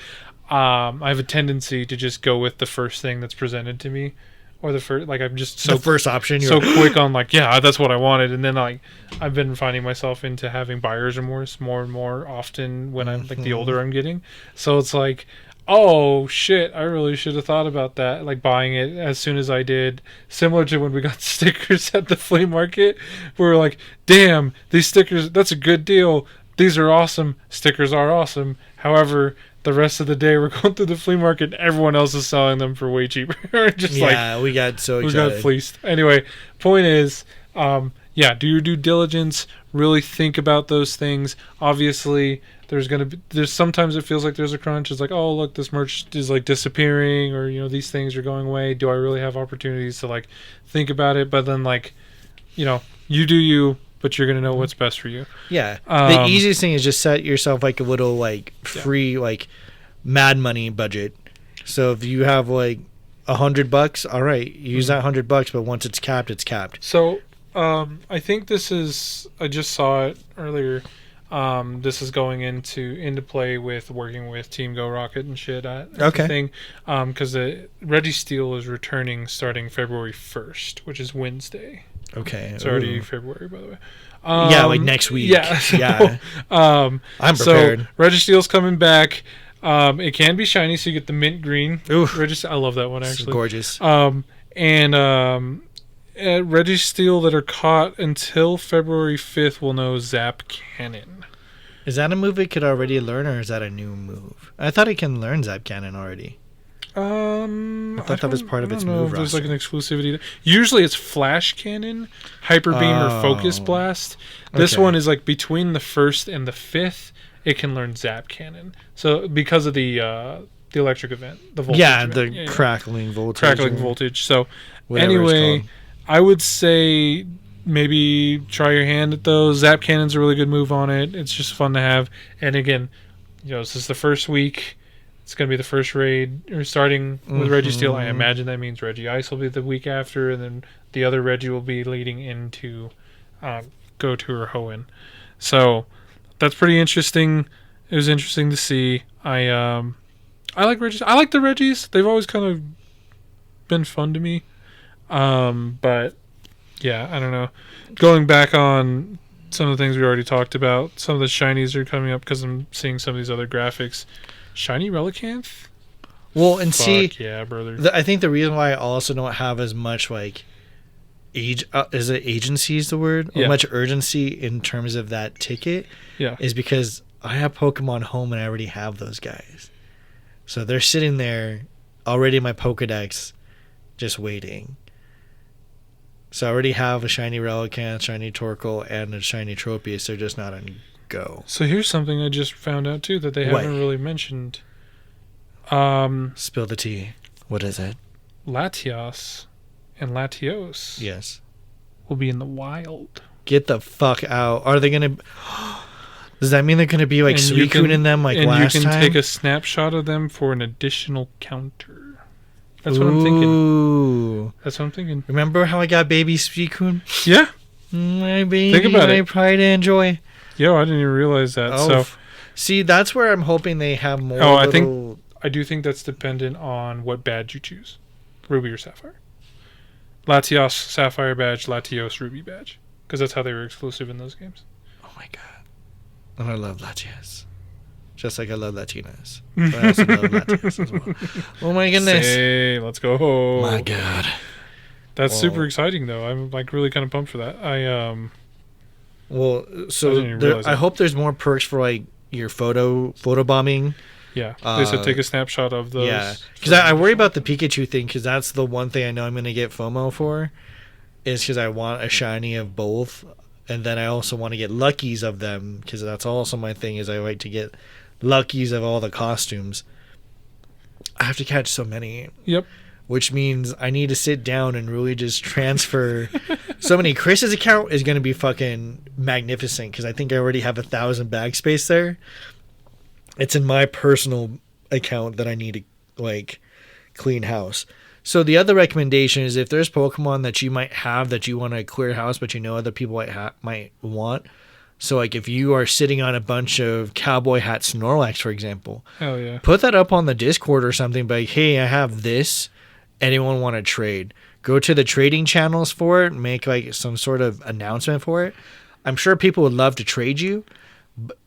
I have a tendency to just go with the first thing that's presented to me. Or the first, like I'm just the first option. So quick on like, yeah, that's what I wanted, and then like I've been finding myself into having buyer's remorse more and more often when I'm like the older I'm getting. So it's like, oh shit, I really should have thought about that. Like buying it as soon as I did, similar to when we got stickers at the flea market. We were like, damn, these stickers, that's a good deal. These are awesome. Stickers are awesome. However, the rest of the day we're going through the flea market, everyone else is selling them for way cheaper. We got so excited. We got fleeced. Anyway, point is, do your due diligence, really think about those things. Obviously, there's sometimes it feels like there's a crunch. It's like, oh, look, this merch is like disappearing, or these things are going away. Do I really have opportunities to like think about it? But then like, you do you, but you're gonna know what's best for you. Yeah. The easiest thing is just set yourself like a little like free like mad money budget. So if you have like $100, all right, use that $100, but once it's capped, it's capped. So I think this is, I just saw it earlier. This is going into play with working with Team Go Rocket and shit. Okay. Thing, because Reggie Steele is returning starting February 1st, which is Wednesday. Okay. It's already February, by the way. Yeah, like next week. Yeah. So, yeah. I'm prepared. So Reggie Steele's coming back. It can be shiny, so you get the mint green. Oof. I love that one, actually. It's gorgeous. Reggie Steele that are caught until February 5th will know Zap Cannon. Is that a move it could already learn, or is that a new move? I thought it can learn Zap Cannon already. I thought that was part of its move roster. There's like an exclusivity. Usually it's Flash Cannon, Hyper Beam, or Focus Blast. This one is like between the 1st and the 5th. It can learn Zap Cannon. So because of the electric event, the voltage. Yeah, event. the Crackling Voltage. Crackling Voltage. So anyway, I would say maybe try your hand at those. Zap Cannon's a really good move on it. It's just fun to have. And again, this is the first week. It's going to be the first raid. You're starting with Reggie Steele. I imagine that means Reggie Ice will be the week after, and then the other Reggie will be leading into Go To or Hoenn. So that's pretty interesting. It was interesting to see. I like Reggies. I like the Reggies. They've always kind of been fun to me. But yeah, I don't know. Going back on some of the things we already talked about, some of the shinies are coming up because I'm seeing some of these other graphics. Shiny Relicanth? Well, and see, yeah, brother. I think the reason why I also don't have as much like is it agency is the word? Or much urgency in terms of that ticket is because I have Pokemon Home and I already have those guys. So they're sitting there already in my Pokedex just waiting. So I already have a shiny Relicanth, shiny Torkoal, and a shiny Tropius. They're just not on Go. So here's something I just found out too that they haven't really mentioned. Spill the tea. What is it? Latios and Latios will be in the wild. Get the fuck out. Are they going to... Does that mean they're going to be like Suicune in them like last time? And you can take a snapshot of them for an additional counter. That's what I'm thinking. That's what I'm thinking. Remember how I got baby Suicune? Yeah. My baby, think about my pride and joy. Yo, I didn't even realize that. Oh, so, see, that's where I'm hoping they have more. Oh, I do think that's dependent on what badge you choose, Ruby or Sapphire. Latios Sapphire badge, Latios Ruby badge, because that's how they were exclusive in those games. Oh my god, and I love Latias, just like I love Latinas. But I also love Latias as well. Oh my goodness! Hey, let's go! My god, that's super exciting though. I'm like really kind of pumped for that. Well, so I hope there's more perks for like your photo bombing. Yeah, they said take a snapshot of those. Yeah, because I worry about the Pikachu thing because that's the one thing I know I'm going to get FOMO for, is because I want a shiny of both, and then I also want to get luckies of them because that's also my thing is I like to get luckies of all the costumes. I have to catch so many. Yep. Which means I need to sit down and really just transfer so many. Chris's account is going to be fucking magnificent because I think I already have 1,000 bag space there. It's in my personal account that I need to like clean house. So the other recommendation is if there's Pokemon that you might have that you want to clear house, but you know other people might want. So like if you are sitting on a bunch of cowboy hat Snorlax, for example, hell yeah, put that up on the Discord or something. But like, hey, I have this. Anyone want to trade? Go to the trading channels for it. Make like some sort of announcement for it. I'm sure people would love to trade you.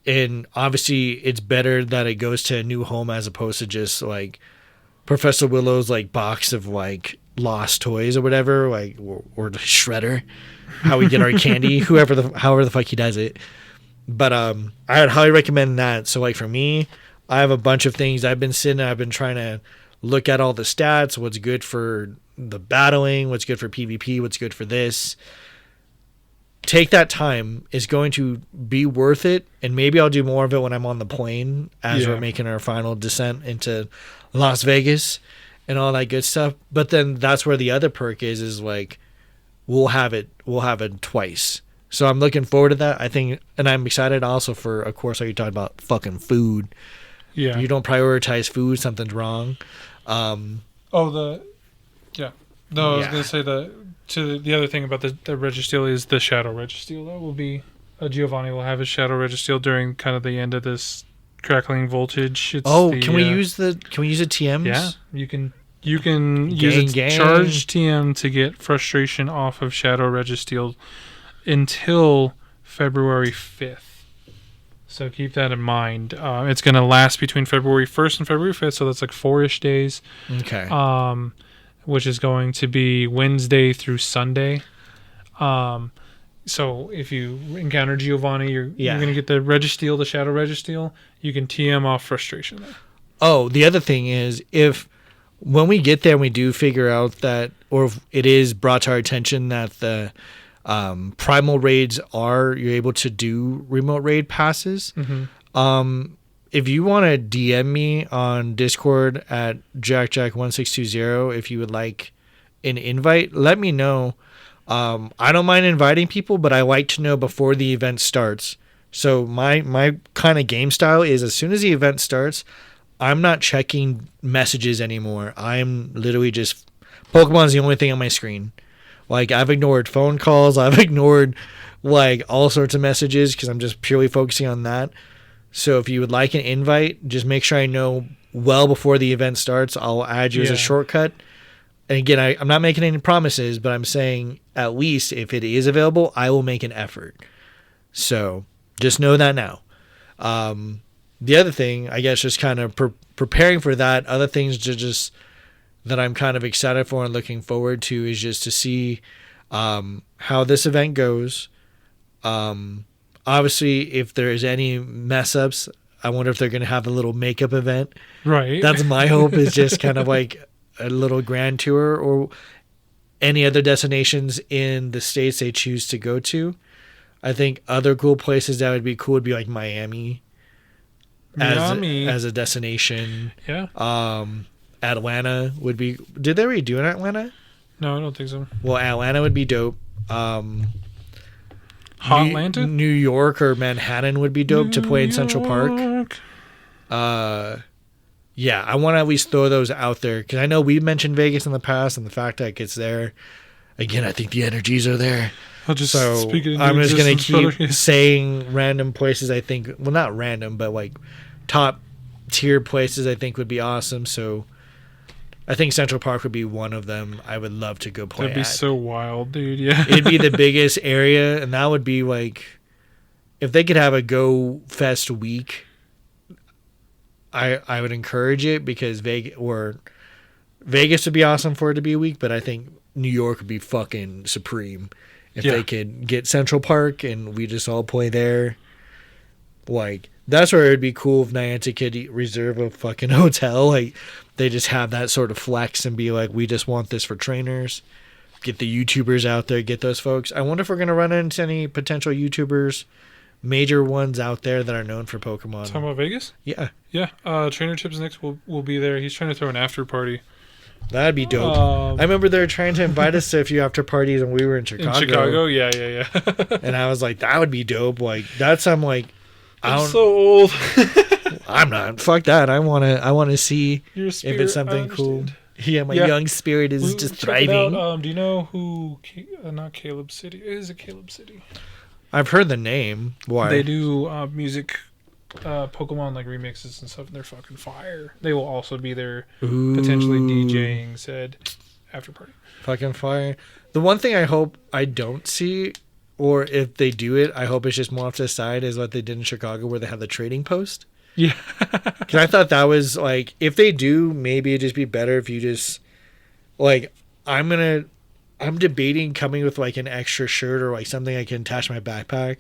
And obviously, it's better that it goes to a new home as opposed to just like Professor Willow's like box of like lost toys or whatever, like or the shredder. How we get our candy, however the fuck he does it. But I would highly recommend that. So like for me, I have a bunch of things I've been trying to look at all the stats, what's good for the battling, what's good for PvP, what's good for this. Take that time. It's going to be worth it, and maybe I'll do more of it when I'm on the plane as we're making our final descent into Las Vegas and all that good stuff. But then that's where the other perk is like we'll have it twice. So I'm looking forward to that. I think, and I'm excited also for, of course, like you talked about fucking food. Yeah. You don't prioritize food, something's wrong. No, I was gonna say the other thing about the Registeel is the Shadow Registeel. That will be Giovanni will have his Shadow Registeel during kind of the end of this Crackling Voltage. Can we use the TMs? Yeah, you can use charge TM to get frustration off of Shadow Registeel until February 5th. So keep that in mind. It's going to last between February 1st and February 5th, so that's like 4-ish days. Okay. Which is going to be Wednesday through Sunday. So if you encounter Giovanni, you're going to get the Registeel, the Shadow Registeel. You can TM off frustration there. Oh, the other thing is, when we get there and we do figure out that, or if it is brought to our attention that the primal raids you're able to do remote raid passes. Mm-hmm. If you want to DM me on Discord at JackJack1620, if you would like an invite, let me know. I don't mind inviting people, but I like to know before the event starts. So my kind of game style is, as soon as the event starts, I'm not checking messages anymore. I'm literally just, Pokemon's the only thing on my screen. Like, I've ignored phone calls. I've ignored, like, all sorts of messages because I'm just purely focusing on that. So if you would like an invite, just make sure I know well before the event starts. I'll add you as a shortcut. And again, I'm not making any promises, but I'm saying at least if it is available, I will make an effort. So just know that now. The other thing, I guess, just kind of preparing for that, other things that I'm kind of excited for and looking forward to is just to see how this event goes. Obviously, if there is any mess ups, I wonder if they're going to have a little makeup event. Right. That's my hope, is just kind of like a little grand tour or any other destinations in the states they choose to go to. I think other cool places that would be cool would be like Miami. As a destination. Yeah. Atlanta would be. Did they already do it in Atlanta? No, I don't think so. Well, Atlanta would be dope. Hotlanta? New York or Manhattan would be dope to play in Central Park. Yeah, I want to at least throw those out there because I know we mentioned Vegas in the past, and the fact that it's there. Again, I think the energies are there. I'm just going to keep saying random places I think, well, not random, but like top tier places I think would be awesome. So I think Central Park would be one of them. I would love to go play. That'd be so wild, dude. Yeah. It'd be the biggest area, and that would be like, if they could have a Go Fest week, I would encourage it because Vegas would be awesome for it to be a week, but I think New York would be fucking supreme. If they could get Central Park and we just all play there. Like, that's where it would be cool if Niantic could reserve a fucking hotel. Like, they just have that sort of flex and be like, we just want this for trainers. Get the YouTubers out there, get those folks. I wonder if we're going to run into any potential YouTubers, major ones out there that are known for Pokemon. Talking about Vegas? Yeah. Yeah. Trainer Chips Next will be there. He's trying to throw an after party. That'd be dope. I remember they were trying to invite us to a few after parties when we were in Chicago. In Chicago, yeah. And I was like, that would be dope. Like, that's I'm so old. I'm not. Fuck that. I wanna see if it's something cool. Yeah, my young spirit is just thriving. Do you know who? Not Caleb City. Is it Caleb City? I've heard the name. Why? They do music. Pokemon like remixes and stuff, and they're fucking fire. They will also be there potentially DJing said after party. Fucking fire. The one thing I hope I don't see, or if they do it, I hope it's just more off to the side, is what they did in Chicago where they have the trading post. Yeah. Because I thought that was like, if they do, maybe it'd just be better if you just like, I'm debating coming with like an extra shirt or like something I can attach my backpack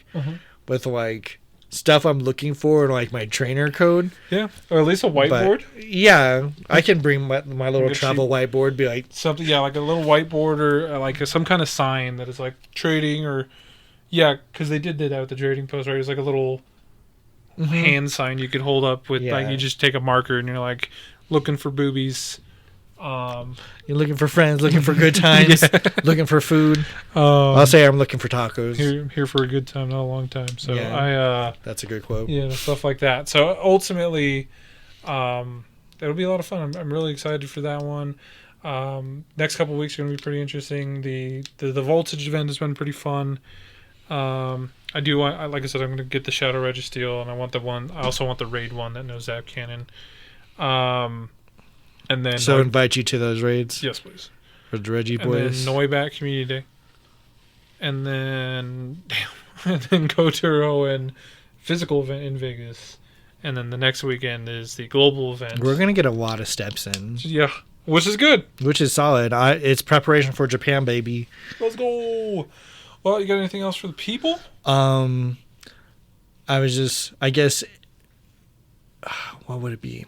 with like stuff I'm looking for, like my trainer code. Yeah, or at least a whiteboard. But, yeah, I can bring my little travel whiteboard. Be like something, yeah, like a little whiteboard or like some kind of sign that is like trading or, yeah, because they did that with the trading post, right? It's like a little hand sign you could hold up with, like you just take a marker and you're like looking for boobies. You're looking for friends, looking for good times, looking for food. I'll say I'm looking for tacos. Here for a good time, not a long time. So that's a good quote. Yeah, stuff like that. So ultimately, it'll be a lot of fun. I'm really excited for that one. Next couple of weeks are going to be pretty interesting. The Voltage event has been pretty fun. I do want, like I said, I'm going to get the Shadow Registeel, and I also want the Raid one that knows Zap Cannon. And then invite you to those raids. Yes, please. For the Reggie boys. And then Noibat Community Day. And then Kotaro and physical event in Vegas. And then the next weekend is the global event. We're going to get a lot of steps in. Yeah, which is good. Which is solid. It's preparation for Japan, baby. Let's go. Well, you got anything else for the people? I guess, what would it be?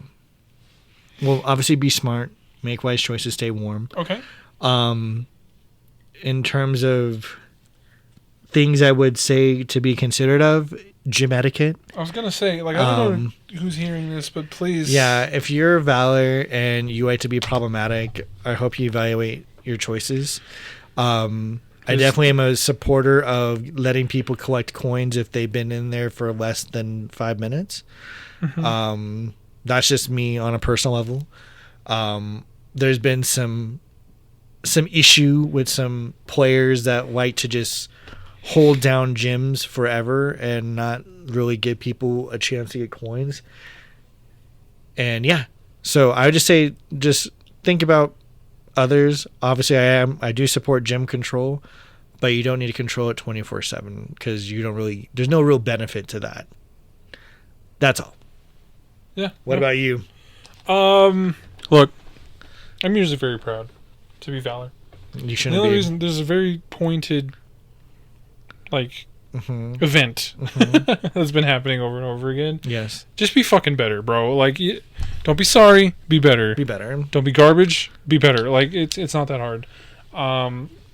Well, obviously be smart, make wise choices, stay warm. Okay. In terms of things I would say to be considerate of, gym etiquette. I was going to say, I don't know who's hearing this, but please. Yeah, if you're Valor and you like to be problematic, I hope you evaluate your choices. I definitely am a supporter of letting people collect coins if they've been in there for less than 5 minutes. Mm-hmm. That's just me on a personal level. There's been some issue with some players that like to just hold down gyms forever and not really give people a chance to get coins. And yeah, so I would just say, just think about others. Obviously, I do support gym control, but you don't need to control it 24/7 because there's no real benefit to that. That's all. Yeah. What about you? Look, I'm usually very proud to be Valor. You shouldn't be. The only reason, there's a very pointed, event that's been happening over and over again. Yes. Just be fucking better, bro. Don't be sorry. Be better. Be better. Don't be garbage. Be better. It's not that hard.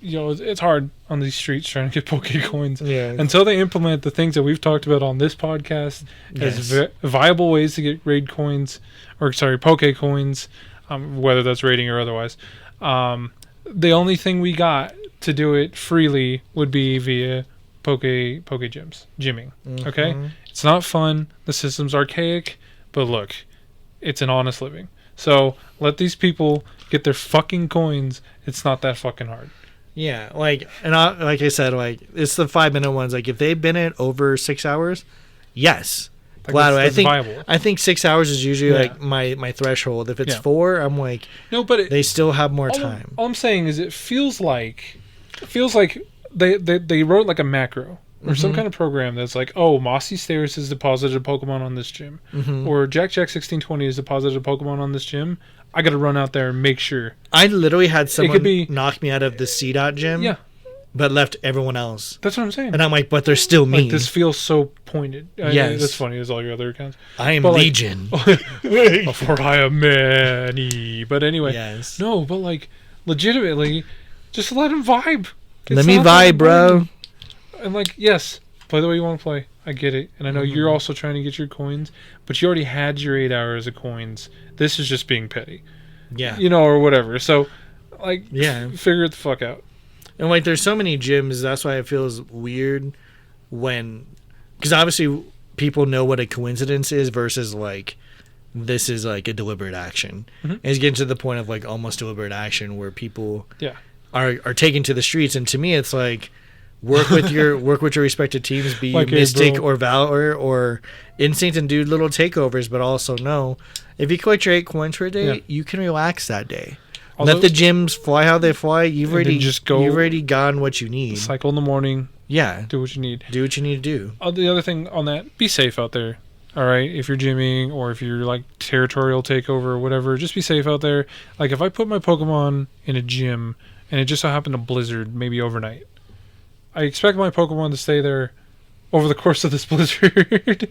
It's hard on these streets trying to get Poke coins. Yeah. Until they implement the things that we've talked about on this podcast as viable ways to get raid coins, Poke coins, whether that's raiding or otherwise. The only thing we got to do it freely would be via Poke gyms, gymming. Mm-hmm. Okay? It's not fun. The system's archaic, but look, it's an honest living. So let these people get their fucking coins. It's not that fucking hard. Yeah, like I said, it's the 5 minute ones. If they've been in over 6 hours, yes, gladly. I think 6 hours is usually my threshold. If it's 4, I'm no, but they still have more time. All I'm saying is it feels like they wrote a macro or some kind of program that's Mossy Stairs has deposited a Pokemon on this gym, or JackJack1620 has deposited a Pokemon on this gym. I got to run out there and make sure. I literally had someone knock me out of the C-Dot gym, but left everyone else. That's what I'm saying. And I'm but they're still me. This feels so pointed. Yes. That's funny as all your other accounts. I am Legion. For I am many. But anyway. Yes. No, but legitimately, just let him vibe. Let me vibe, bro. And yes, play the way you want to play. I get it. And I know you're also trying to get your coins, but you already had your 8 hours of coins. This is just being petty. Yeah. Or whatever. So, figure it the fuck out. And, there's so many gyms, that's why it feels weird because obviously people know what a coincidence is versus, this is, a deliberate action. Mm-hmm. And it's getting to the point of, almost deliberate action where people are taken to the streets. And to me, it's work with your respective teams, be Mystic or Valor or Instinct, and do little takeovers. But also know, if you collect your 8 coins for a day, you can relax that day. Although, let the gyms fly how they fly. You've already gotten what you need. Cycle in the morning. Yeah. Do what you need. Do what you need to do. The other thing on that, be safe out there. All right? If you're gymming or if you're territorial takeover or whatever, just be safe out there. If I put my Pokemon in a gym and it just so happened to blizzard maybe overnight, I expect my Pokemon to stay there over the course of this blizzard.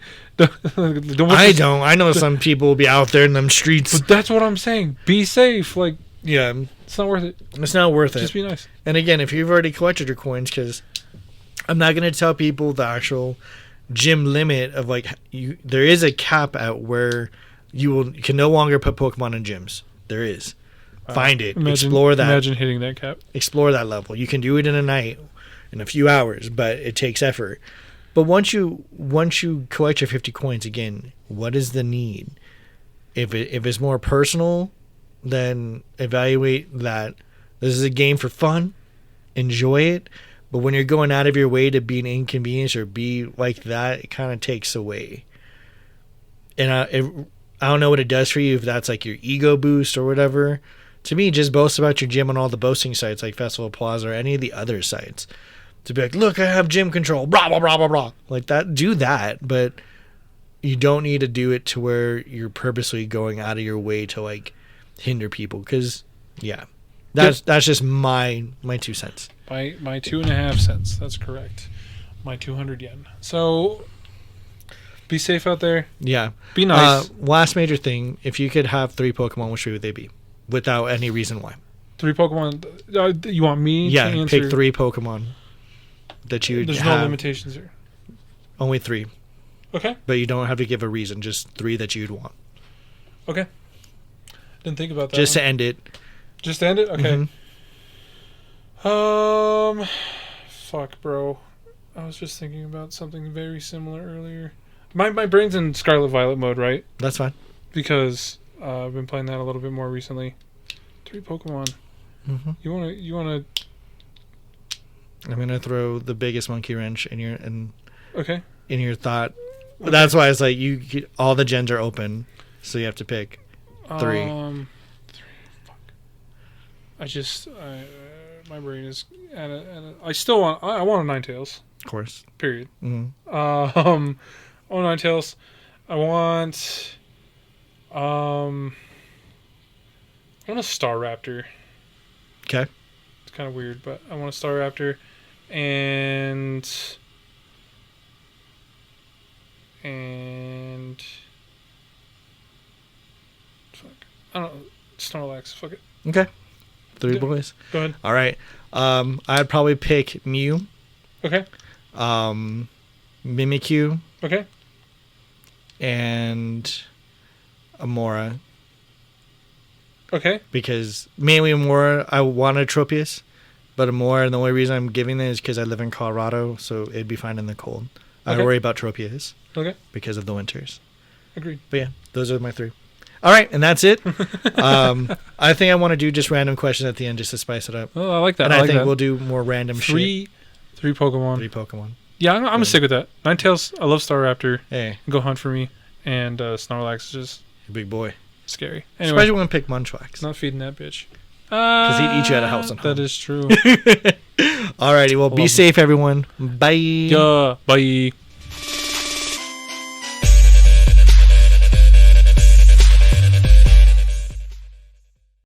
I don't. I know some people will be out there in them streets. But that's what I'm saying. Be safe. Yeah. It's not worth it. It's not worth it. Just be nice. And again, if you've already collected your coins, because I'm not going to tell people the actual gym limit of there is a cap at where you can no longer put Pokemon in gyms. There is. Find it. Explore that. Imagine hitting that cap. Explore that level. You can do it in a night, in a few hours, but it takes effort. But once you collect your 50 coins, again, what is the need? If it's more personal, then evaluate that this is a game for fun. Enjoy it. But when you're going out of your way to be an inconvenience or be like that, it kind of takes away. And I don't know what it does for you, if that's like your ego boost or whatever. To me, just boast about your gym on all the boasting sites like Festival Plaza or any of the other sites. To be like, look, I have gym control, blah, blah, blah, blah, blah. Like that, do that, but you don't need to do it to where you're purposely going out of your way to like hinder people. Because, yeah, that's just my 2 cents. My 2.5 cents. That's correct. My 200 yen. So be safe out there. Yeah. Be nice. Last major thing, if you could have 3 Pokemon, which would they be? Without any reason why. 3 Pokemon. You want me to answer? Pick 3 Pokemon that you There's have. no limitations here. Only 3. Okay. But you don't have to give a reason. Just 3 that you'd want. Okay. Didn't think about that. Just to end it. Just to end it? Okay. Mm-hmm. Fuck, bro. I was just thinking about something very similar earlier. My brain's in Scarlet Violet mode, right? That's fine. Because I've been playing that a little bit more recently. 3 Pokemon. Mm-hmm. You wanna? I'm gonna throw the biggest monkey wrench in your Okay. In your thought. Okay. That's why it's like all the gens are open, so you have to pick 3. 3. Fuck. My brain is at a I want a Ninetales. Of course. Period. Mm-hmm. I want Ninetales. I want a Staraptor. Okay. It's kind of weird, but I want a Staraptor, and fuck, I don't know, Snorlax. Fuck it. Okay. 3 boys. Go ahead. All right. I'd probably pick Mew. Okay. Mimikyu. Okay. And Amora. Okay. Because mainly Amora, I wanted Tropius, but Amora, the only reason I'm giving it is because I live in Colorado, so it'd be fine in the cold. Okay. I worry about Tropius. Okay. Because of the winters. Agreed. But yeah, those are my 3. All right, and that's it. I think I want to do just random questions at the end just to spice it up. Oh, I like that. And I think we'll do more random shit. 3 Pokemon. 3 Pokemon. Yeah, I'm gonna stick with that. Ninetales, I love Staraptor. Hey. Go hunt for me. And Snorlax is just big boy. Scary. Anyway. Surprised you wouldn't pick Munchlax. Not feeding that bitch. Because he'd eat you at a house and home. That is true. Alrighty, well, be safe, everyone. Bye. Yeah, bye.